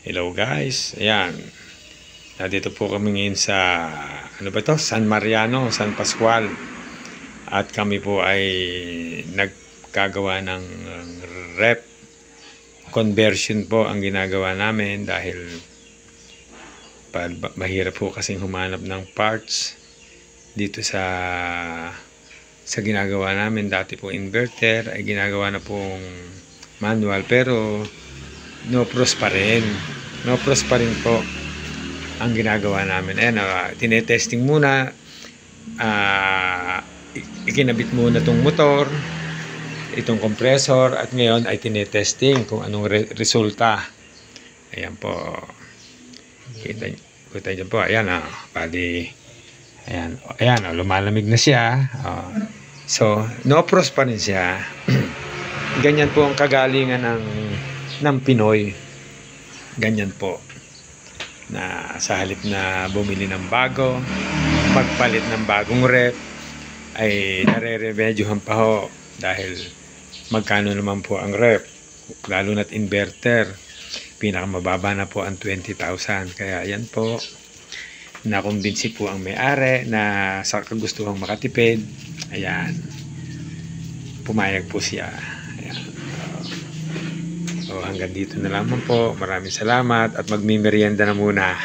Hello guys, ayan. Nandito po kami ngayon sa, ano ba to? San Mariano, San Pascual. At kami po ay nagkagawa ng rep conversion po ang ginagawa namin dahil mahirap po kasing humanap ng parts dito sa ginagawa namin. Dati po inverter ay ginagawa na pong manual, pero no pros pa rin po ang ginagawa namin. Ayan, tinetesting muna, ikinabit muna tong motor, itong compressor, at ngayon ay tinetesting kung anong resulta. Ayan po, kita nyo po, ayan, bali, ayan, lumalamig na siya. So no pros pa rin siya. Ganyan po ang kagalingan ng Pinoy. Ganyan po, na sa halip na bumili ng bago, magpalit ng bagong rep, ay nare-remedyohan pa ho dahil magkano naman po ang rep, lalo na't inverter, pinakamababa na po ang 20,000. Kaya yan po, nakumbinsi po ang may-ari na sa kagustuhang makatipid, ayan, pumayag po siya. Hanggang dito na lamang po. Maraming salamat at magmimerienda na muna.